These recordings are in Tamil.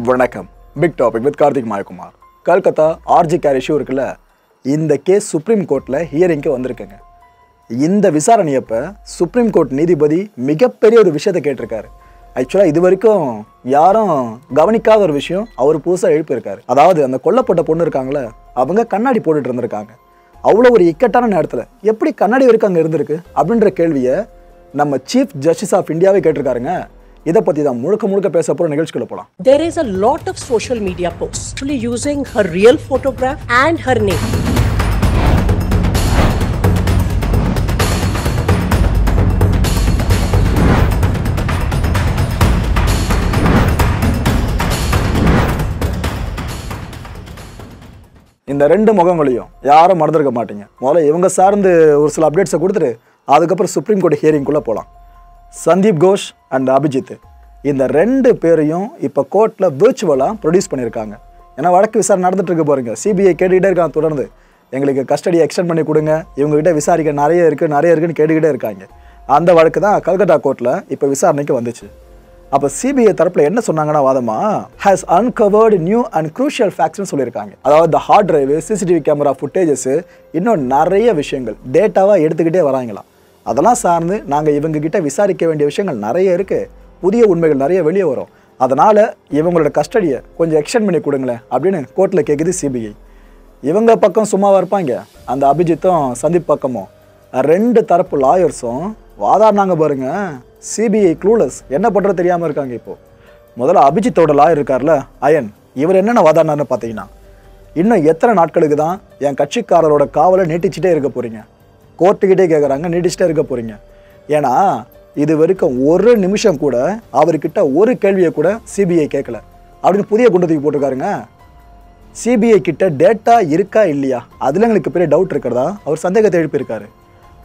வணக்கம். Big topic with Karthick MaayaKumar. Kolkata RG car issue இருக்குல்ல, இந்த கேஸ் சுப்ரீம் கோர்ட்டில் ஹியரிங்க்கு வந்திருக்குங்க. இந்த விசாரணையப்ப சுப்ரீம் கோர்ட் நீதிபதி மிகப்பெரிய ஒரு விஷயத்தை கேட்டிருக்காரு. ஆக்சுவலாக இது வரைக்கும் யாரும் கவனிக்காத ஒரு விஷயம் அவர் புதுசாக எழுப்பியிருக்காரு. அதாவது அந்த கொல்லப்பட்ட பொண்ணு இருக்காங்களே, அவங்க கண்ணாடி போட்டுட்டு இருந்திருக்காங்க. அவ்வளோ ஒரு இக்கட்டான நேரத்தில் எப்படி கண்ணாடி வரைக்கும் அங்கே இருந்திருக்கு அப்படின்ற கேள்வியை நம்ம சீஃப் ஜஸ்டிஸ் ஆஃப் இந்தியாவே கேட்டிருக்காருங்க. இதை பத்தி தான் முழுக்க பேச போற நிகழ்ச்சிக்குள்ள போலாம். There is a lot of social media posts actually using her real photograph and her name. இந்த ரெண்டு முகங்களையும் யாரும் மறந்துருக்க மாட்டீங்க. முதல்ல இவங்க சார்ந்து ஒரு சில அப்டேட்ஸை கொடுத்துட்டு அதுக்கப்புறம் சுப்ரீம் கோர்ட் ஹியரிங்குள்ளே போகலாம். சந்தீப் கோஷ் அண்ட் அபிஜித் இந்த ரெண்டு பேரையும் இப்போ கோர்ட்டில் விர்ச்சுவலாக ப்ரொடியூஸ் பண்ணியிருக்காங்க. ஏன்னா வழக்கு விசாரணை நடந்துட்டு இருக்கு பாருங்க. சிபிஐ கேட்டுக்கிட்டே இருக்காங்க தொடர்ந்து, எங்களுக்கு கஸ்டடியை எக்ஸ்டெண்ட் பண்ணி கொடுங்க, இவங்ககிட்ட விசாரிக்க நிறைய இருக்குன்னு கேட்டுக்கிட்டே இருக்காங்க. அந்த வழக்கு தான் கல்கட்டா கோர்ட்டில் இப்போ விசாரணைக்கு வந்துச்சு. அப்போ சிபிஐ தரப்பில் என்ன சொன்னாங்கன்னா, வாதமா has uncovered new and crucial ஃபேக்ட்ஸ்னு சொல்லியிருக்காங்க. அதாவது இந்த hard drive, CCTV camera footages, இன்னும் நிறைய விஷயங்கள் டேட்டாவாக எடுத்துக்கிட்டே வராங்களாம். அதெல்லாம் சார்ந்து நாங்கள் இவங்ககிட்ட விசாரிக்க வேண்டிய விஷயங்கள் நிறைய இருக்குது, புதிய உண்மைகள் நிறைய வெளியே வரும், அதனால் இவங்களோட கஸ்டடியை கொஞ்சம் எக்ஸ்டெண்ட் பண்ணி கொடுங்களேன் அப்படின்னு கோர்ட்டில் கேட்குது சிபிஐ. இவங்க பக்கம் சும்மாவாக இருப்பாங்க, அந்த அபிஜித்தும் சந்தீப் பக்கமும் ரெண்டு தரப்பு லாயர்ஸும் வாதாடினாங்க பாருங்க. சிபிஐ க்ளூலஸ், என்ன பண்ணுறது தெரியாமல் இருக்காங்க. இப்போது முதல்ல அபிஜித்தோட லாயர் இருக்கார்ல அயன், இவர் என்னென்ன வாதாடினார்னு பார்த்தீங்கன்னா, இன்னும் எத்தனை நாட்களுக்கு தான் என் கட்சிக்காரரோட காவலை நீட்டிச்சிட்டே இருக்க போகிறீங்க, கோர்ட்டுக்கிட்டே கேட்குறாங்க, நீட்டிச்சிட்டே இருக்க போகிறீங்க. ஏன்னா இது வரைக்கும் ஒரு நிமிஷம் கூட அவர்கிட்ட ஒரு கேள்வியை கூட சிபிஐ கேட்கல அப்படின்னு புதிய குண்டு தூக்கி போட்டிருக்காருங்க. சிபிஐ கிட்ட டேட்டா இருக்கா இல்லையா அதில் எங்களுக்கு பெரிய டவுட் இருக்கிறதா அவர் சந்தேகத்தை எழுப்பியிருக்காரு.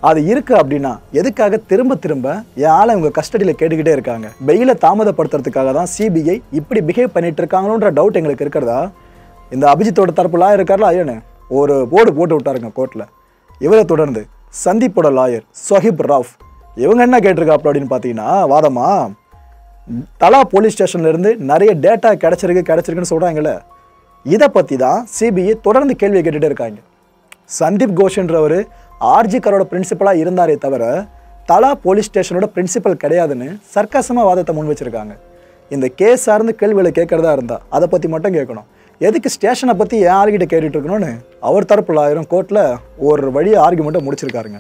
அது இருக்குது அப்படின்னா எதுக்காக திரும்ப என் ஆளை இவங்க கஸ்டடியில் கேட்டுக்கிட்டே இருக்காங்க, பெயிலை தாமதப்படுத்துறதுக்காக தான் சிபிஐ இப்படி பிஹேவ் பண்ணிட்டு இருக்காங்களோன்ற டவுட் எங்களுக்கு இருக்கிறதா இந்த அபிஜித்தோட தரப்புலாம் இருக்கார்ல அயனு ஒரு போர்டு போட்டு விட்டாருங்க கோர்ட்டில். இவரை தொடர்ந்து சந்தீப்போட லாயர் சொஹிப் ராவ், இவங்க என்ன கேட்டிருக்காப்ல அப்படின்னு பார்த்தீங்கன்னா, வாதமா தலா போலீஸ் ஸ்டேஷன்லேருந்து நிறைய டேட்டா கிடச்சிருக்குன்னு சொல்கிறாங்கல்ல, இதை பற்றி தான் சிபிஐ தொடர்ந்து கேள்வியை கேட்டுகிட்டே இருக்காங்க. சந்தீப் கோஷ்ன்றவர் ஆர்ஜி காரோட பிரின்சிபலாக இருந்தாரே தவிர தலா போலீஸ் ஸ்டேஷனோட பிரின்சிபல் கிடையாதுன்னு சர்க்காசமாக வாதத்தை முன் வச்சுருக்காங்க. இந்த கேஸ் சார்ந்து கேள்விகளை கேட்குறதா இருந்தால் அதை பற்றி மட்டும் கேட்கணும், எதுக்கு ஸ்டேஷனை பற்றி யார்கிட்ட கேட்டுட்டு இருக்கணும்னு அவர் தரப்பு லாயரும் கோர்ட்டில் ஒரு வழியை ஆர்கியூமெண்ட்டை முடிச்சிருக்காருங்க.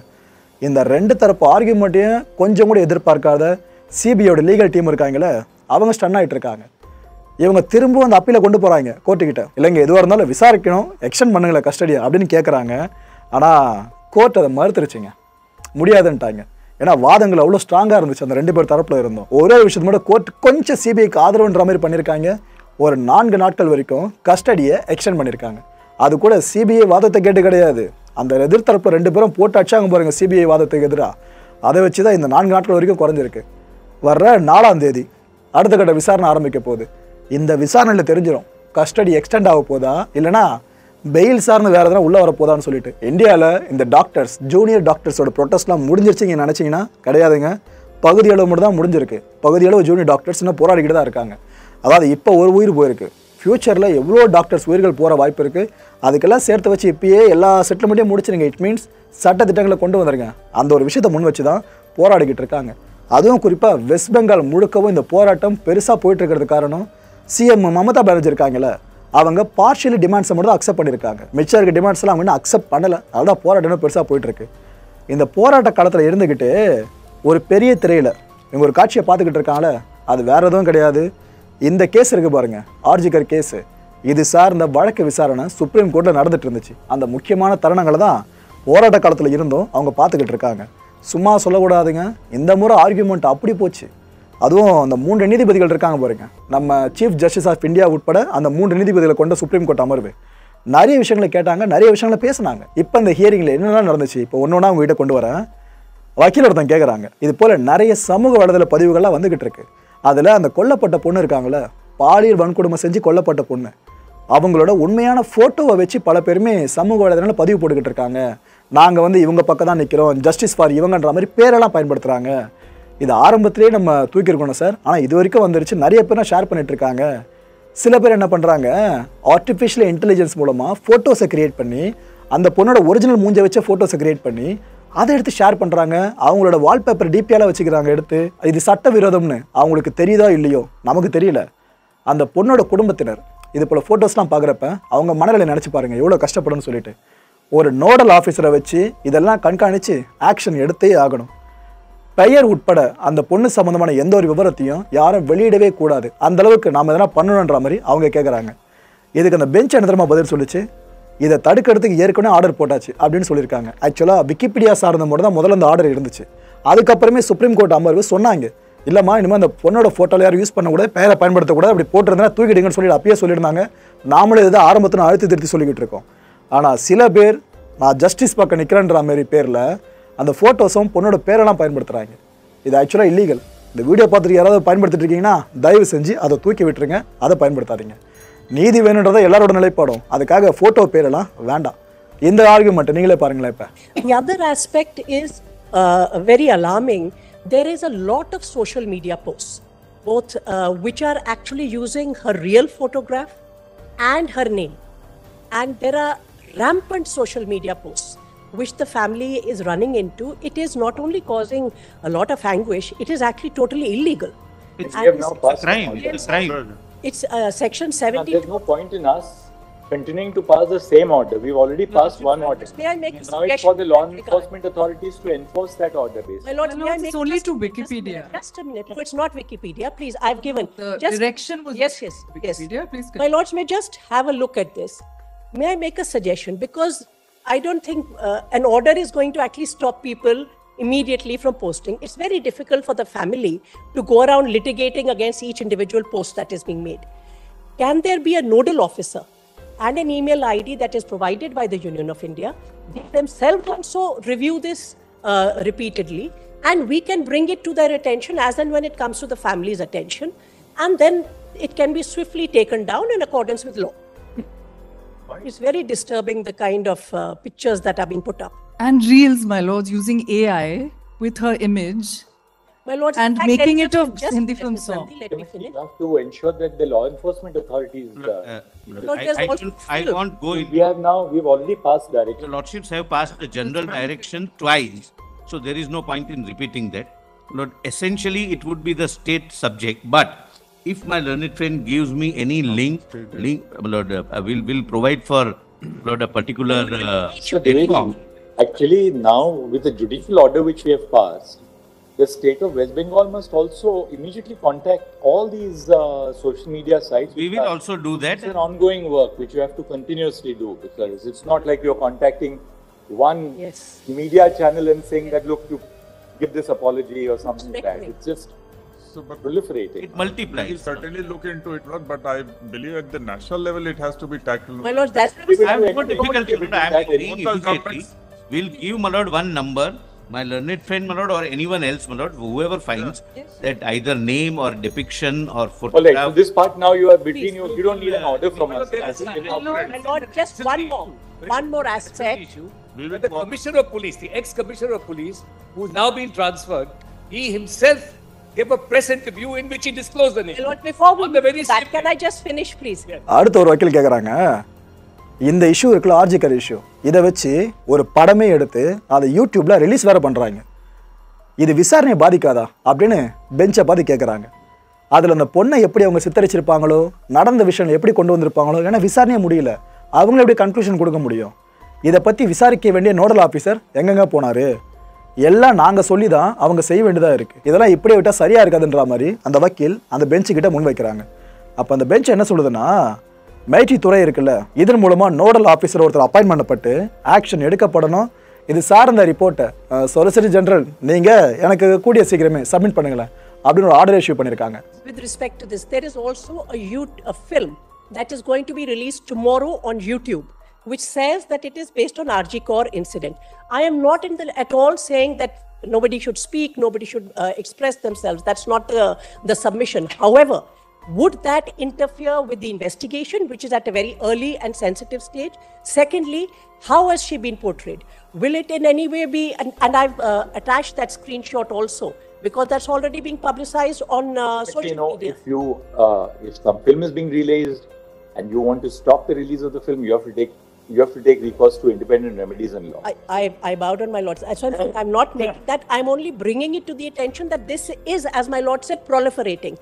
இந்த ரெண்டு தரப்பு ஆர்கியூமெண்ட்டையும் கொஞ்சம் கூட எதிர்பார்க்காத சிபிஐயோட லீகல் டீம் இருக்காங்களே, அவங்க ஸ்டன் ஆகிட்டு இருக்காங்க. இவங்க திரும்பவும் அந்த அப்பீலை கொண்டு போகிறாங்க கோர்ட்டுக்கிட்ட, இல்லைங்க எதுவாக இருந்தாலும் விசாரிக்கணும், எக்ஸ்டெண்ட் பண்ணுங்களேன் கஸ்டடியை அப்படின்னு கேட்குறாங்க. ஆனால் கோர்ட் அதை மறுத்துருச்சுங்க, முடியாதுன்ட்டாங்க. ஏன்னா வாதங்கள் அவ்வளோ ஸ்ட்ராங்காக இருந்துச்சு அந்த ரெண்டு பேர் தரப்பில் இருந்தோம். ஒரே விஷயத்து மட்டும் கோர்ட் கொஞ்சம் சிபிஐக்கு ஆதரவுன்ற மாதிரி பண்ணியிருக்காங்க. ஒரு 4 நாட்கள் வரைக்கும் கஸ்டடியை எக்ஸ்டெண்ட் பண்ணியிருக்காங்க. அது கூட சிபிஐ வாதத்தை கேட்டு கிடையாது, அந்த எதிர்த்தரப்பு ரெண்டு பேரும் போட்டு அடிச்சாங்க பாருங்க சிபிஐ வாதத்துக்கு எதிராக. அதை வச்சு தான் இந்த 4 நாட்கள் வரைக்கும் குறைஞ்சிருக்கு. வர்ற 4ஆம் தேதி அடுத்த கட்ட விசாரணை ஆரம்பிக்க போகுது. இந்த விசாரணையில் தெரிஞ்சிடும் கஸ்டடி எக்ஸ்டெண்ட் ஆக போதா இல்லைனா பெயில் சார்ந்து வேறு எதனா உள்ளே வரப்போதான்னு சொல்லிட்டு. இந்தியாவில் இந்த டாக்டர்ஸ், ஜூனியர் டாக்டர்ஸோட ப்ரொட்டஸ்ட்லாம் முடிஞ்சிருச்சிங்க நினச்சிங்கன்னா கிடையாதுங்க. பகுதியளவு மட்டும் தான் முடிஞ்சிருக்கு. பகுதியளவு ஜூனியர் டாக்டர்ஸ் இன்னும் போராடிக்கிட்டு தான் இருக்காங்க. அதாவது இப்போ ஒரு உயிர் போயிருக்கு, ஃப்யூச்சரில் எவ்வளோ டாக்டர்ஸ் உயிர்கள் போகிற வாய்ப்பு இருக்குது. அதுக்கெல்லாம் சேர்த்து வச்சு இப்பயே எல்லா செட்டில்மெண்ட்டையும் முடிச்சிருங்க. இட் மீன்ஸ் சட்ட திட்டங்களை கொண்டு வந்துருங்க. அந்த ஒரு விஷயத்தை முன் வச்சு தான் போராடிக்கிட்டு இருக்காங்க. அதுவும் குறிப்பாக வெஸ்ட் பெங்கால் முழுக்கவும் இந்த போராட்டம் பெருசாக போயிட்டு இருக்கிறது காரணம் சிஎம் மமதா பானர்ஜி இருக்காங்களே, அவங்க பார்ஷியலி டிமாண்ட்ஸை மட்டும் தான் அக்செப்ட் பண்ணியிருக்காங்க. மிச்சம் இருக்க டிமாண்ட்ஸ்லாம் அவங்க இன்னும் அக்செப்ட் பண்ணலை. அதுதான் போராட்டம் பெருசாக போயிட்டுருக்கு. இந்த போராட்ட காலத்தில் இருந்துக்கிட்டு ஒரு பெரிய திரையில் இவங்க ஒரு காட்சியை பார்த்துக்கிட்டு இருக்காங்களே, அது வேறு எதுவும் கிடையாது. இந்த கேஸ் இருக்குது பாருங்க, ஆர்ஜிகர் கேஸு, இது சார்ந்த வழக்கு விசாரணை சுப்ரீம் கோர்ட்டில் நடந்துட்டு இருந்துச்சு. அந்த முக்கியமான தருணங்களை தான் போராட்ட காலத்தில் இருந்தும் அவங்க பார்த்துக்கிட்டு இருக்காங்க. சும்மா சொல்லக்கூடாதுங்க, இந்த முறை ஆர்கியூமெண்ட் அப்படி போச்சு. அதுவும் அந்த 3 நீதிபதிகள் இருக்காங்க பாருங்க, நம்ம சீஃப் ஜஸ்டிஸ் ஆஃப் இந்தியா உட்பட அந்த 3 நீதிபதிகளை கொண்ட சுப்ரீம் கோர்ட் அமர்வு நிறைய விஷயங்களை கேட்டாங்க, நிறைய விஷயங்களை பேசினாங்க. இப்போ இந்த ஹியரிங்கில் என்னெல்லாம் நடந்துச்சு இப்போ ஒன்றா உங்ககிட்ட கொண்டு வரேன். வக்கீல் ஒருத்தன் கேட்குறாங்க, இது போல் நிறைய சமூக வலைதள பதிவுகள்லாம் வந்துக்கிட்டு இருக்கு. அதில் அந்த கொல்லப்பட்ட பொண்ணு இருக்காங்களே, பாலியல் வன்கொடுமை செஞ்சு கொல்லப்பட்ட பொண்ணு, அவங்களோட உண்மையான ஃபோட்டோவை வச்சு பல பேருமே சமூக வலைதளங்களில் பதிவு போட்டுக்கிட்டு இருக்காங்க. நாங்கள் இவங்க பக்கம் தான் நிற்கிறோம், ஜஸ்டிஸ் ஃபார் இவங்கன்ற மாதிரி பேரெல்லாம் பயன்படுத்துகிறாங்க. இது ஆரம்பத்திலே நம்ம தூக்கியிருக்கணும் சார். ஆனால் இது வரைக்கும் வந்துருச்சு, நிறைய பேர் ஷேர் பண்ணிட்டு இருக்காங்க. சில பேர் என்ன பண்ணுறாங்க, ஆர்டிஃபிஷியல் இன்டெலிஜென்ஸ் மூலமாக ஃபோட்டோஸை க்ரியேட் பண்ணி அந்த பொண்ணோட ஒரிஜினல் மூஞ்சை வச்ச ஃபோட்டோஸை க்ரியேட் பண்ணி அதை எடுத்து ஷேர் பண்ணுறாங்க. அவங்களோட வால்பேப்பர் டிபியால் வச்சுக்கிறாங்க எடுத்து. இது சட்ட விரோதம்னு அவங்களுக்கு தெரியுதா இல்லையோ நமக்கு தெரியல. அந்த பொண்ணோட குடும்பத்தினர் இது போல் ஃபோட்டோஸ்லாம் பார்க்குறப்ப அவங்க மனநிலை நினச்சி பாருங்கள் எவ்வளோ கஷ்டப்படும்னு சொல்லிட்டு. ஒரு நோடல் ஆஃபீஸரை வச்சு இதெல்லாம் கண்காணித்து ஆக்ஷன் எடுத்தே ஆகணும். பெயர் உட்பட அந்த பொண்ணு சம்மந்தமான எந்த ஒரு விவரத்தையும் யாரும் வெளியிடவே கூடாது. அந்தளவுக்கு நாம் எதனா பண்ணணுன்ற மாதிரி அவங்க கேட்குறாங்க. இதுக்கு அந்த பெஞ்ச் என்ன தெரியுமா பதில் சொல்லிச்சு, இதை தடுக்கிறதுக்கு ஏற்கனவே ஆர்டர் போட்டாச்சு அப்படின்னு சொல்லியிருக்காங்க. ஆக்சுவலாக விக்கிபீடியா சார்ந்த மட்டும் தான் முதல்ல அந்த ஆர்டர் இருந்துச்சு. அதுக்கப்புறமே சுப்ரீம் கோர்ட் அமர்வு சொன்னாங்க, இல்லைம்மா இனிமேல் அந்த பொண்ணோட ஃபோட்டோவில் யாரும் யூஸ் பண்ணக்கூடாது, பெயரை பயன்படுத்தக்கூடாது, அப்படி போட்டிருந்தா தூக்கிடுங்கன்னு சொல்லி அப்பயே சொல்லியிருந்தாங்க. நாமளும் இதை ஆரம்பத்தில் அழுத்தி திருத்தி சொல்லிக்கிட்டு இருக்கோம். ஆனால் சில பேர் நான் ஜஸ்டிஸ் பக்கம் நிற்கிறேன்ற மாதிரி பேரில் அந்த ஃபோட்டோஸும் பொண்ணோட பேரெல்லாம் பயன்படுத்துகிறாங்க. இது ஆக்சுவலாக இல்லீகல். இந்த வீடியோ பார்த்துட்டு யாராவது பயன்படுத்திட்டு இருக்கீங்கன்னா தயவு செஞ்சு அதை தூக்கி விட்டுருங்க, அதை பயன்படுத்தாதீங்க. நீதி வேணுன்றதை எல்லாரோட நிலைப்பாடும். அதுக்காக ஃபோட்டோ பேரெல்லாம் வேண்டாம். இந்த ஆர்குமெண்ட் நீங்களே பாருங்களேன். இப்போ the other aspect is very alarming. There is a lot of social media posts, both which are actually using her real photograph and her name. And there are rampant social media posts which the family is running into. It is not only causing a lot of anguish, it is actually totally illegal. It's a crime. It's a crime. It's section 70. There's no point in us continuing to pass the same order. We've already passed one order. May I make a Now it's for the law enforcement authorities to enforce that order basically. My lord, may I it's make only just- to Wikipedia. Just a minute. No, it's not Wikipedia. Please, I've given. The just, direction was yes. Wikipedia. Please My lords, may just have a look at this. May I make a suggestion? Because I don't think an order is going to actually stop people immediately from posting. It's very difficult for the family to go around litigating against each individual post that is being made. Can there be a nodal officer and an email ID that is provided by the Union of India? They themselves also review this repeatedly, and we can bring it to their attention as and when it comes to the family's attention, and then it can be swiftly taken down in accordance with law. It's very disturbing, the kind of pictures that are being put up. And reels, my lords, using AI with her image. My lords, And in fact, making let it me a just- Hindi let film me- song. Let me finish. You have to ensure that the law enforcement authorities. Lord, there's also I film. won't go in. We've already passed Your direction. lordships have passed the general direction twice, so there is no point in repeating that. Lord, essentially it would be the state subject, but if my learned friend gives me any link, Lord, will provide for Lord a particular platform. Actually, now with the judicial order which we have passed, the state of West Bengal must also immediately contact all these social media sites. We will also do that. It's an ongoing work which you have to continuously do, because it's not like you're contacting one Yes. media channel and saying that, look, you give this apology or something like that. It's just proliferating. It multiplies. We'll certainly look into it, Lord, but I believe at the national level it has to be tackled. My lords, that's I have no difficulty. I am agreeing immediately. We'll give my lord one number. My learned friend, my lord, or anyone else, my lord, whoever finds that either name or depiction or All right, so photograph. this part now you are between you. You don't need an order from us. my lord, just one more aspect. The commissioner of police, the ex-commissioner of police, who's now been transferred, he himself gave a press interview in which he disclosed the name. My lord, before we On the very do that, same can I just finish, please? அடுத்த ஒரு வக்கீல் கேட்குறாங்க, இந்த இஷ்யூ இருக்குல்ல, ஆர்ஜிக்கர் இஷ்யூ, இதை வச்சு ஒரு படமே எடுத்து அதை யூடியூப்ல ரிலீஸ் வேற பண்ணுறாங்க. இது விசாரணையை பாதிக்காதா அப்படின்னு பெஞ்சை பார்த்து கேட்குறாங்க. அதில் அந்த பொண்ணை எப்படி அவங்க சித்தரிச்சிருப்பாங்களோ, நடந்த விஷயம் எப்படி கொண்டு வந்திருப்பாங்களோ, ஏன்னா விசாரணையே முடியல, அவங்கள எப்படி கன்க்ளூஷன் கொடுக்க முடியும்? இதை பற்றி விசாரிக்க வேண்டிய நோடல் ஆஃபீஸர் எங்கெங்க போனார்? எல்லாம் நாங்கள் சொல்லி தான் அவங்க செய்ய வேண்டியதாக இருக்குது. இதெல்லாம் இப்படியே விட்டால் சரியாக இருக்காதுன்ற மாதிரி அந்த வக்கீல் அந்த பெஞ்சுக்கிட்ட முன் வைக்கிறாங்க. அப்போ அந்த பெஞ்ச் என்ன சொல்லுதுன்னா, மைட்டி துறை இருக்குல்ல, இதன் மூலமாக நோடல் ஆஃபீஸர் ஒருத்தர் அப்பாயின்ட் பண்ணப்பட்டு ஆக்ஷன் எடுக்கப்படணும். இது சார்ந்த ரிப்போர்ட்டை சொலிசிட்டர் ஜெனரல் நீங்கள் எனக்கு கூடிய சீக்கிரமே சப்மிட் பண்ணுங்களேன் அப்படின்னு ஒரு ஆர்டர் இஷ்யூ பண்ணியிருக்காங்க. With respect to this, there is also a film that is going to be released tomorrow on YouTube, which says that it is based on RG Kaur incident. I am not at all saying that nobody should speak, nobody should express themselves. That's not the submission. However, would that interfere with the investigation, which is at a very early and sensitive stage? Secondly, how has she been portrayed? Will it in any way be, and I've attached that screenshot also, because that's already being publicized on social media. If some film is being released and you want to stop the release of the film, you have to take recourse to independent remedies and law. I bowed on my lord. So I'm not making that. I'm only bringing it to the attention that this is, as my lord said, proliferating.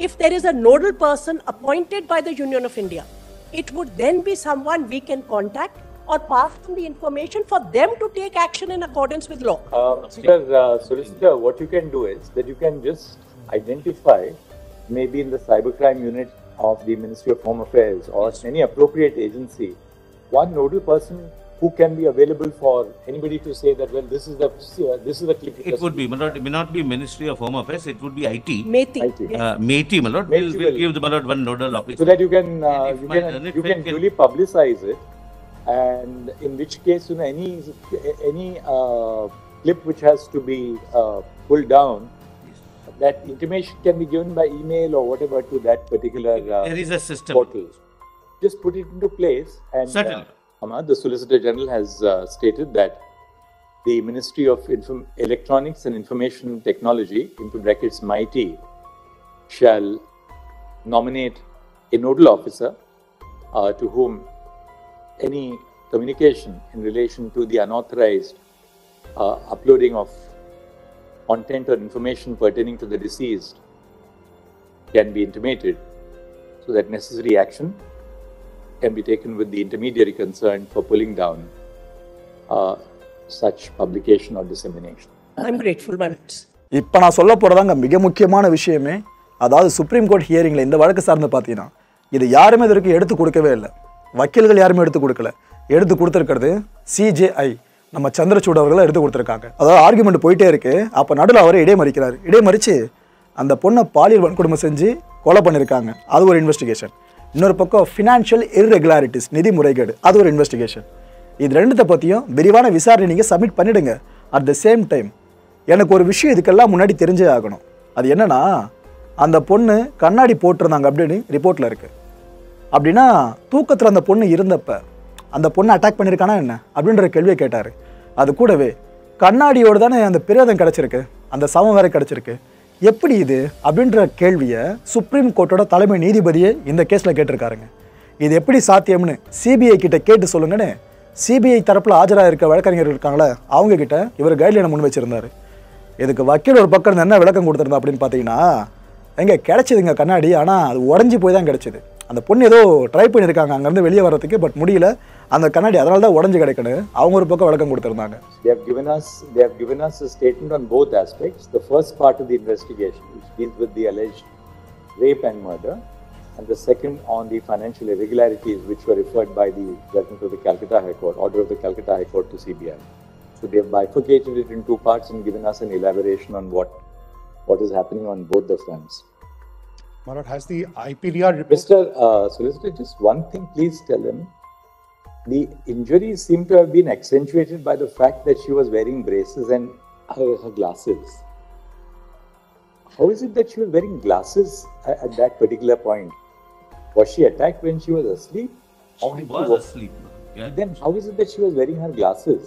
If there is a nodal person appointed by the Union of India, it would then be someone we can contact or pass on the information for them to take action in accordance with law. Solicitor, what you can do is that you can just identify, maybe in the cybercrime unit of the Ministry of Home Affairs or any appropriate agency, one nodal person who can be available for anybody to say that, well, this is the clip. It would be, my lord, it may not be Ministry of Home Affairs, it would be IT. Meti. Meti, my lord, we'll give the my lord one nodal officer. So that you can duly publicize it, and in which case, any clip which has to be pulled down, that intimation can be given by email or whatever to that particular there is a system. portal. Just put it into place, and Certainly. The Solicitor General has stated that the Ministry of Electronics and Information Technology, into brackets MIT, shall nominate a nodal officer to whom any communication in relation to the unauthorized uploading of content or information pertaining to the deceased can be intimated, so that necessary action can be taken with the intermediary concerned for pulling down such publication or dissemination. I'm grateful, my lords. இப்போ நான் சொல்ல போகிறதாங்க மிக முக்கியமான விஷயமே, அதாவது சுப்ரீம் கோர்ட் ஹியரிங்கில் இந்த வழக்கு சார்ந்து பார்த்தீங்கன்னா இது யாருமே இதற்கு எடுத்து கொடுக்கவே இல்லை. வக்கீல்கள் யாருமே எடுத்து கொடுக்கல. எடுத்து கொடுத்துருக்கிறது CJI நம்ம சந்திரசூட் அவர்கள் எடுத்து கொடுத்துருக்காங்க. அதாவது ஆர்குமெண்ட் போயிட்டே இருக்கு. அப்போ நடுவில் அவரை இடைமறிக்கிறார். இடைமறித்து அந்த பொண்ணை பாலியல் வன்கொடுமை செஞ்சு கொலை பண்ணியிருக்காங்க. அது ஒரு இன்வெஸ்டிகேஷன். இன்னொரு பக்கம் ஃபினான்ஷியல் இர்ரெகுலாரிட்டிஸ், நிதி முறைகேடு, அது ஒரு இன்வெஸ்டிகேஷன். இது ரெண்டுத்தை பற்றியும் விரிவான விசாரணை நீங்கள் சப்மிட் பண்ணிவிடுங்க. அட் த சேம் டைம் எனக்கு ஒரு விஷயம் இதுக்கெல்லாம் முன்னாடி தெரிஞ்சே ஆகணும். அது என்னென்னா, அந்த பொண்ணு கண்ணாடி போட்டிருந்தாங்க அப்படின்னு ரிப்போர்ட்டில் இருக்குது. அப்படின்னா தூக்கத்தில் அந்த பொண்ணு இருந்தப்ப அந்த பொண்ணை அட்டாக் பண்ணியிருக்கானா என்ன அப்படின்ற கேள்வியை கேட்டார். அது கூடவே கண்ணாடியோடு தானே அந்த பிரேதம் கிடச்சிருக்கு, அந்த சவம் வேறு கிடச்சிருக்கு, எப்படி இது அப்படின்ற கேள்வியை சுப்ரீம் கோர்ட்டோட தலைமை நீதிபதியே இந்த கேஸில் கேட்டிருக்காருங்க. இது எப்படி சாத்தியம்னு சிபிஐ கிட்ட கேட்டு சொல்லுங்கன்னு சிபிஐ தரப்பில் ஆஜராக இருக்க வழக்கறிஞர்கள் இருக்காங்களே அவங்க கிட்ட இவர் கைட்லைனை முன் வச்சிருந்தார். இதுக்கு வக்கீல் ஒரு பக்கம் என்ன விளக்கம் கொடுத்துருந்தா அப்படின்னு பார்த்தீங்கன்னா, எங்கே கிடச்சிதுங்க கண்ணாடி, ஆனால் அது உடஞ்சி போய் தான் கிடச்சிது. அந்த பொண்ணு ஏதோ ட்ரை பண்ணியிருக்காங்க அங்கேருந்து வெளியே வர்றதுக்கு, பட் முடியல, அந்த கண்ணாடி அதனால தான் உடஞ்சி கிடைக்கணும் அவங்க ஒரு பக்கம் விளக்கம் கொடுத்துருந்தாங்க. They have given us a statement on both aspects. The first part of the investigation, which deals with the alleged rape and murder, and the second on the financial irregularities which were referred by the judgment of the Calcutta High Court, order of the Calcutta High Court to CBI. So they have bifurcated it in two parts and given us an elaboration on what is happening on both the fronts. Marat, has the IPDR report... Mr. Solicitor, just one thing, please tell him. The injuries seem to have been accentuated by the fact that she was wearing braces and her glasses. How is it that she was wearing glasses at that particular point? Was she attacked when she was asleep? She was asleep. Yeah. Then how is it that she was wearing her glasses?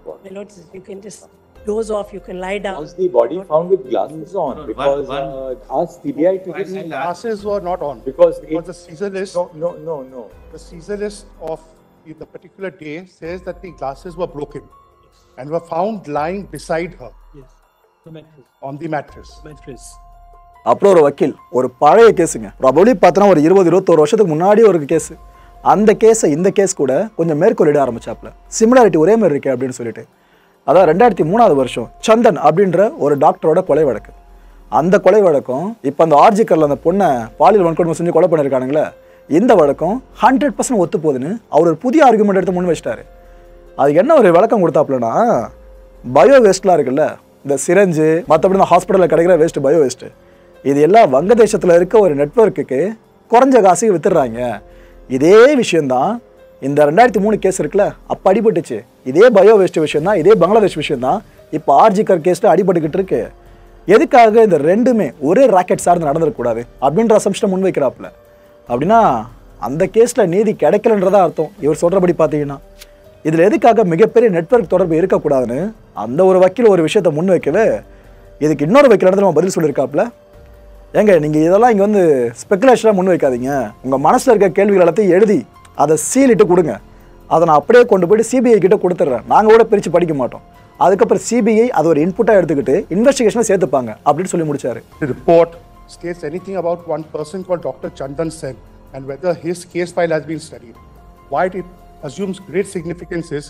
My lords, you can just doze off, you can lie down. Was the body found with glasses on? Because ask CBI to The glasses were not on. Because the Caesar list... No. The Caesar list of the particular day says that the glasses were broken and were found lying beside her. Yes. The mattress. On the mattress. அப்புறம் ஒரு வக்கீல், ஒரு பழைய கேஸுங்க, ப்ராபப்ளி பார்த்தோன்னா ஒரு 20-21 வருஷத்துக்கு முன்னாடி ஒரு கேஸு. அந்த கேஸை இந்த கேஸ் கூட கொஞ்சம் மேற்கொள்ளிட ஆரம்பிச்சாப்புல, சிமிலாரிட்டி ஒரே மாதிரி இருக்கே அப்படின்னு சொல்லிட்டு. அதான் 2003 வருஷம் சந்தன் அப்படின்ற ஒரு டாக்டரோட கொலை வழக்கு. அந்த கொலை வழக்கம் இப்போ அந்த ஆர்ஜிக்கரில் அந்த பொண்ணை பாலியல் வன்கொடுமை செஞ்சு கொலை பண்ணியிருக்கானுங்களே, இந்த வழக்கம் 100% ஒத்து போகுதுன்னு அவர் ஒரு புதிய ஆர்குமெண்ட் எடுத்து முன் வச்சிட்டாரு. அதுக்கு என்ன ஒரு விளக்கம் கொடுத்தாப்புலனா, பயோ வேஸ்ட்லாம் இருக்குல்ல, இந்த சிரஞ்சு மற்றபடி இந்த ஹாஸ்பிட்டலில் கிடைக்கிற வேஸ்ட்டு, பயோ வேஸ்ட்டு, இது எல்லாம் வங்கதேசத்தில் இருக்க ஒரு நெட்வொர்க்குக்கு குறைஞ்ச காசுக்கு வித்துடுறாங்க. இதே விஷயந்தான் இந்த 2003 கேஸ் இருக்குல்ல, அப்போ அடிபட்டுச்சு. இதே பயோ வேஸ்ட் விஷயம் தான், இதே பங்களாதேஷ் விஷயம் தான் இப்போ ஆர்ஜிக்கர் கேஸில் அடிபட்டுக்கிட்டு இருக்கு. எதுக்காக இந்த ரெண்டுமே ஒரே ராக்கெட் சார்ந்து நடந்துடக்கூடாது அப்படின்ற அசம்ஷனை முன்வைக்கிறாப்புல. அப்படின்னா அந்த கேஸில் நீதி கிடைக்கலன்றதா அர்த்தம் இவர் சொல்கிறபடி பார்த்தீங்கன்னா. இதில் எதுக்காக மிகப்பெரிய நெட்வொர்க் தொடர்பு இருக்கக்கூடாதுன்னு அந்த ஒரு வக்கீல் ஒரு விஷயத்தை முன்வைக்கவே இதுக்கு இன்னொரு வைக்கிற இடத்துல நம்ம பதில் சொல்லியிருக்காப்புல, ஏங்க நீங்கள் இதெல்லாம் இங்கே வந்து ஸ்பெக்குலேஷனாக முன் வைக்காதீங்க, உங்கள் மனசில் இருக்க கேள்விகள் எல்லாத்தையும் எழுதி அதை சீலிட்டு கொடுங்க, அதை நான் அப்படியே கொண்டு போயிட்டு சிபிஐ கிட்ட கொடுத்துட்றேன், நாங்கள் கூட பிரித்து படிக்க மாட்டோம், அதுக்கப்புறம் சிபிஐ அது ஒரு இன்புட்டாக எடுத்துக்கிட்டு இன்வெஸ்டிகேஷனை சேர்த்துப்பாங்க அப்படின்னு சொல்லி முடிச்சாரு. The report states anything about one person called Dr. Chandan Sen and whether his case file has been studied. Why it assumes great significance is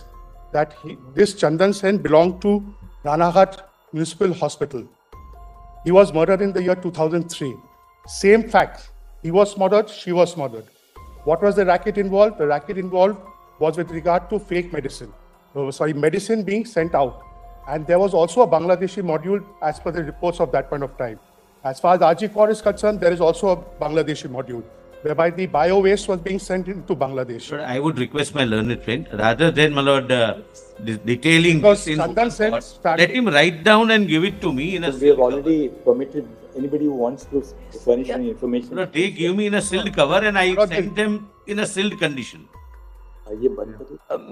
that this Chandan Sen belonged to Ranaghat Municipal Hospital. He was murdered in the year 2003. Same fact. He was murdered, she was murdered. What was the racket involved? The racket involved was with regard to fake medicine. Medicine being sent out. And there was also a Bangladeshi module as per the reports of that point of time. As far as Ajikor is concerned, there is also a Bangladeshi module, whereby the bio-waste was being sent into Bangladesh. But I would request my learned friend, rather than, my lord, detailing Because this in Chandan Sen started- let him write down and give it to me in a We have already permitted anybody who wants to furnish any information. No, they give me in a sealed cover and I send them in a sealed condition.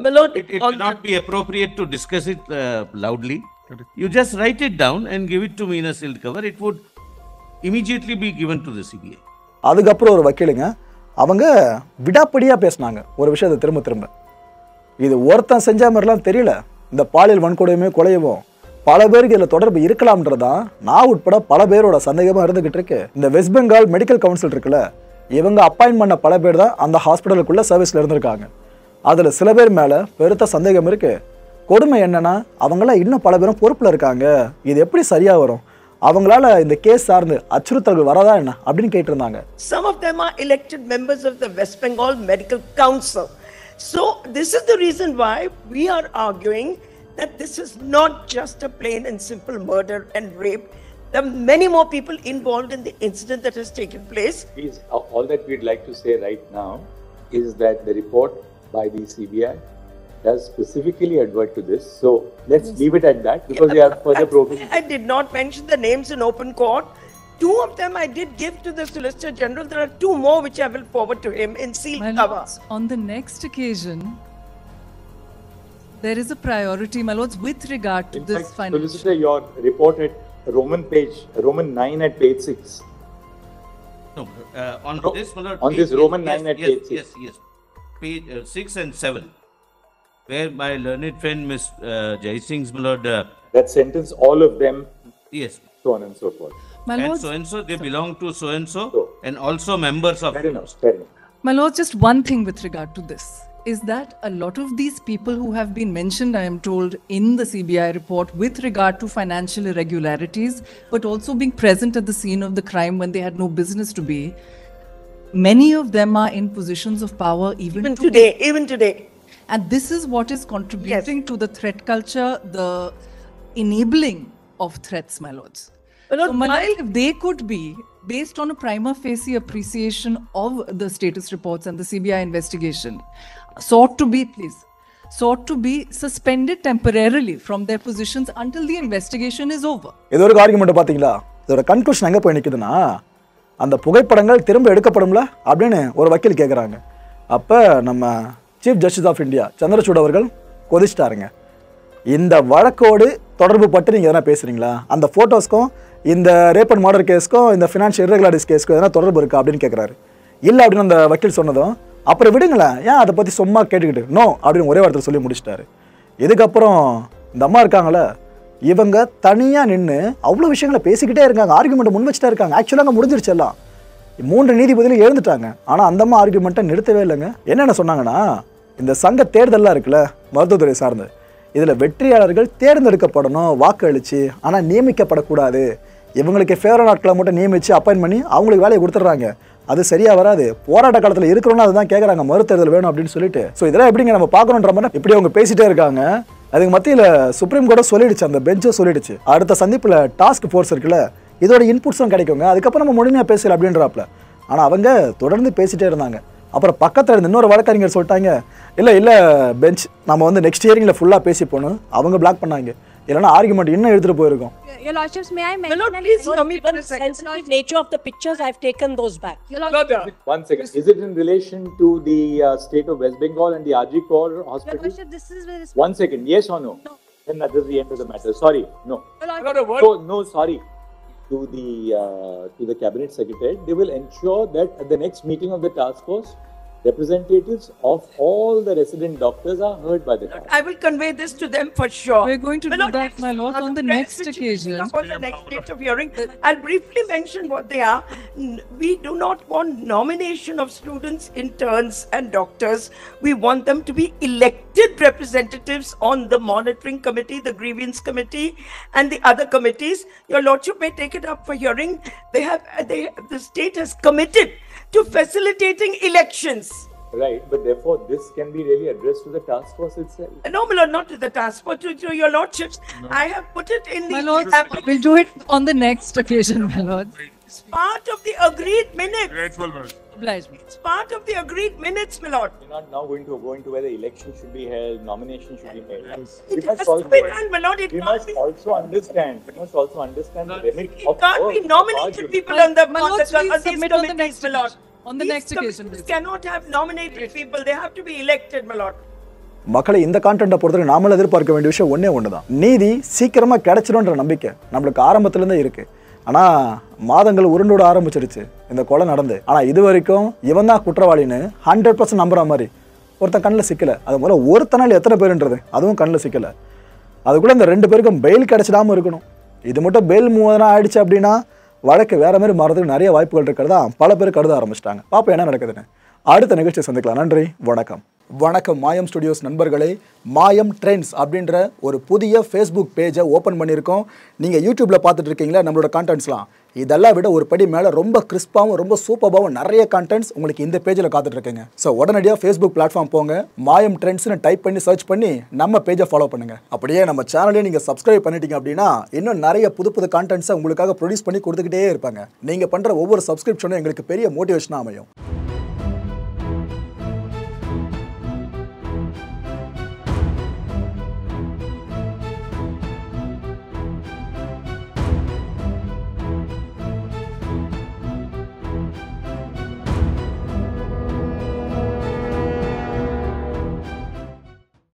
My lord, It will not be appropriate to discuss it loudly. You just write it down and give it to me in a sealed cover. It would immediately be given to the CBI. அதுக்கப்புறம் ஒரு வக்கீலுங்க அவங்க விடாப்படியாக பேசினாங்க ஒரு விஷயத்தை திரும்ப திரும்ப. இது ஒருத்தன் செஞ்ச மாதிரிலாம் தெரியல, இந்த பாலியல் வன்கொடுமையுமே கொலையவும் பல பேருக்கு இதில் தொடர்பு இருக்கலாம்ன்றதான் நான் உட்பட பல பேரோட சந்தேகமாக இருந்துகிட்டு இருக்கு. இந்த வெஸ்ட் பெங்கால் மெடிக்கல் கவுன்சில் இருக்குல்ல, இவங்க அப்பாயின்ட் பண்ண பல பேர் தான் அந்த ஹாஸ்பிட்டலுக்குள்ள சர்வீஸில் இருந்திருக்காங்க. அதில் சில பேர் மேலே பெருத்த சந்தேகம் இருக்கு. கொடுமை என்னன்னா அவங்களாம் இன்னும் பல பேரும் பொறுப்பில் இருக்காங்க. இது எப்படி சரியாக வரும், அவங்களால இந்த கேஸ் சார்ந்து அச்சுறுத்தல்கள் வரதா என்ன அப்படின்னு கேட்டிருந்தாங்க. Some of them are elected members of the West Bengal Medical Council. So this is the reason why we are arguing that this is not just a plain and simple murder and rape. There are many more people involved in the incident that has taken place. Please, all that we'd like to say right now is that the report by the CBI does specifically advert to this. So let's leave it at that because we have further provisions. I did not mention the names in open court. Two of them I did give to the Solicitor General. There are two more which I will forward to him in sealed My cover. lords, on the next occasion, there is a priority, my lords, with regard to In this fact, financial. Solicitor, your report at Roman 9 at page 6. No, on this, my lord, on this Roman 9 at page 6. Yes. Page 6 and 7, where my learned friend Miss Jai Singh's, my lord, That sentence, all of them, yes, so on and so forth. My and lords, so they belong to so So. and also members of. Fair enough, fair enough. my lords, just one thing with regard to this is that a lot of these people who have been mentioned, I am told, in the CBI report with regard to financial irregularities, but also being present at the scene of the crime when they had no business to be, many of them are in positions of power even today. Even today. And this is what is contributing to the threat culture, the enabling of threats, my lords. My lord, So, my lord, if they could be, based on a prima facie appreciation of the status reports and the CBI investigation, sought to be suspended temporarily from their positions until the investigation is over. இது ஒரு ஆர்குமெண்ட் பார்த்தீங்களா, இதோட கன்க்ளூஷன் எங்கே போய் நிற்குதுன்னா, அந்த புகைப்படங்கள் திரும்ப எடுக்கப்படும்ல அப்படின்னு ஒரு வக்கீல் கேட்குறாங்க. அப்போ நம்ம chief justice of India Chandrachud அவர்கள் கொதிச்சிட்டாருங்க. இந்த வழக்கோடு தொடர்பு பட்டு நீங்கள் எதனா பேசுகிறீங்களா, அந்த ஃபோட்டோஸ்க்கும் இந்த ரேப் அண்ட் மர்டர் கேஸ்க்கும் இந்த ஃபினான்ஷியல் இர்ரெகுலாரிட்டிஸ் கேஸ்க்கும் எதனா தொடர்பு இருக்கா அப்படின்னு கேட்குறாரு. இல்லை அப்படின்னு அந்த வக்கீல் சொன்னதும், அப்புறம் விடுங்களேன், ஏன் அதை பற்றி சும்மா கேட்டுக்கிட்டு நோ அப்படின்னு ஒரே வார்த்தை சொல்லி முடிச்சிட்டாரு. இதுக்கப்புறம் இந்த அம்மா இருக்காங்களே, இவங்க தனியாக நின்று அவ்வளோ விஷயங்களை பேசிக்கிட்டே இருக்காங்க, ஆர்குமெண்ட்டை முன் வச்சுட்டே இருக்காங்க. ஆக்சுவலாக அங்கே முடிஞ்சிருச்சு எல்லாம், 3 நீதிபதிகளும் எழுந்துட்டாங்க. ஆனால் அந்தம்மா ஆர்குமெண்ட்டை நிறுத்தவே இல்லைங்க. என்னென்ன சொன்னாங்கன்னா, இந்த சங்க தேர்தல்லாம் இருக்குல்ல மருத்துவத்துறை சார்ந்து, இதில் வெற்றியாளர்கள் தேர்ந்தெடுக்கப்படணும் வாக்கு அளிச்சு, ஆனால் நியமிக்கப்படக்கூடாது. இவங்களுக்கு ஃபேவரட் ஆட்களை மட்டும் நியமித்து அப்பாயின்ட் பண்ணி அவங்களுக்கு வேலையை கொடுத்துட்றாங்க. அது சரியாக வராது. போராட்ட காலத்தில் இருக்கிறோன்னா அதுதான் கேட்குறாங்க, மறுதேர்தல் வேணும் அப்படின்னு சொல்லிட்டு. ஸோ இதெல்லாம் எப்படிங்க நம்ம பார்க்கணுன்ற மாதிரி இப்படி அவங்க பேசிகிட்டே இருக்காங்க. அதுக்கு மத்தியில் சுப்ரீம் கோர்ட்டை சொல்லிடுச்சு, அந்த பெஞ்சும் சொல்லிடுச்சு, அடுத்த சந்திப்பில் டாஸ்க் ஃபோர்ஸ் இருக்குல்ல, இதோட இன்புட்ஸும் கிடைக்குங்க, அதுக்கப்புறம் நம்ம முழுமையாக பேசல அப்படின்றாப்புல. ஆனால் அவங்க தொடர்ந்து பேசிகிட்டே இருந்தாங்க. அப்புறம் பக்கத்தில் இருந்த இன்னொரு வழக்கறிஞர் சொல்லிட்டாங்க, இல்லை பெஞ்ச் நம்ம வந்து நெக்ஸ்ட் ஹியரிங்கில் ஃபுல்லாக பேசி போகணும். அவங்க பிளாக் பண்ணாங்க, இல்லைன்னா ஆர்குமெண்ட் இன்னும் எடுத்துகிட்டு போயிருக்கோம். Your Lordships, may I mention? My Lord, please tell me the sensitive nature of the pictures. I've taken those back. One second. Is it in relation to the state of West Bengal and the Ajikor hospital? Your Lordship, this is One second. Yes or no? No. then that is the end of the matter. Sorry, no. Not a word. So, no, sorry. To the cabinet secretary, they will ensure that at the next meeting of the task force, representatives of all the resident doctors are heard by the task. I will convey this to them for sure. We're going to do that, my lord, on the next occasion. On the next date of hearing, I'll briefly mention what they are. We do not want nomination of students, interns, and doctors. We want them to be elected representatives on the monitoring committee, the grievance committee, and the other committees. Your Lordship may take it up for hearing. The state has committed to facilitating elections. Right, but therefore this can be really addressed to the task force itself. No, my lord, not to the task force, to your lordships. No. I have put it in My the... lord, we'll do it on the next occasion, my lord. It's part of the agreed minutes. Grateful, man. Oblige me. It's part of the agreed minutes, my lord. We're not now going to where the election should be held, nomination should be made. It has to be done, my lord. We must also understand the limit It can't be nominated people on My lord, these please submit on the committees, next my lord. occasion. On the These next occasion, committees please. cannot have nominated people. They have to be elected, my lord. மக்களை இந்த கான்டென்ட்டை பொறுத்தவரை நாமளும் எதிர்பார்க்க வேண்டிய விஷயம் ஒன்று தான். நீதி சீக்கிரமாக கிடைச்சிடும்ன்ற நம்பிக்கை நம்மளுக்கு ஆரம்பத்துலேருந்தே இருக்குது. ஆனால் மாதங்கள் உருண்டோட ஆரம்பிச்சிருச்சு இந்த கொலை நடந்து. ஆனால் இது வரைக்கும் இவன் தான் குற்றவாளின்னு 100% நம்புற மாதிரி ஒருத்தன் கண்ணில் சிக்கலை. அது முதல்ல ஒருத்தனால் எத்தனை பேருன்றது அதுவும் கண்ணில் சிக்கலை. அதுக்குள்ளே இந்த 2 பேருக்கும் பெயில் கிடைச்சிடாமல் இருக்கணும். இது மட்டும் பெயில் 3000 ஆயிடுச்சு அப்படின்னா வழக்கு வேற மாதிரி மாறதுக்கு நிறைய வாய்ப்புகள் இருக்கிறதா பல பேர் கருத ஆரம்பிச்சிட்டாங்க. பாப்போம் என்ன நடக்குதுன்னு. அடுத்த நிகழ்ச்சியை சந்திக்கலாம். நன்றி, வணக்கம். வணக்கம் மாயம் ஸ்டுடியோஸ் நண்பர்களே. மாயம் ட்ரெண்ட்ஸ் அப்படின்ற ஒரு புதிய ஃபேஸ்புக் பேஜை ஓப்பன் பண்ணியிருக்கோம். நீங்கள் யூடியூப்பில் பார்த்துட்டு இருக்கீங்களா நம்மளோட கான்டென்ட்ஸ்லாம். இதெல்லாம் விட ஒரு படி மேலே ரொம்ப கிறிஸ்பாகவும் ரொம்ப சூப்பராகவும் நிறைய கான்டென்ட்ஸ் உங்களுக்கு இந்த பேஜில் காத்துட்ருக்கீங்க. ஸோ உடனடியாக ஃபேஸ்புக் பிளாட்ஃபார்ம் போங்க, மாயம் ட்ரெண்ட்ஸ்னு டைப் பண்ணி சர்ச் பண்ணி நம்ம பேஜை ஃபாலோ பண்ணுங்கள். அப்படியே நம்ம சேனலையும் நீங்கள் சப்ஸ்கிரைப் பண்ணிட்டீங்க அப்படின்னா இன்னும் நிறைய புது கான்டென்ட்ஸை உங்களுக்காக ப்ரொடியூஸ் பண்ணி கொடுத்துக்கிட்டே இருப்பாங்க. நீங்கள் பண்ணுற ஒவ்வொரு சப்ஸ்கிரிப்ஷனும் எங்களுக்கு பெரிய மோட்டிவேஷனாக அமையும்.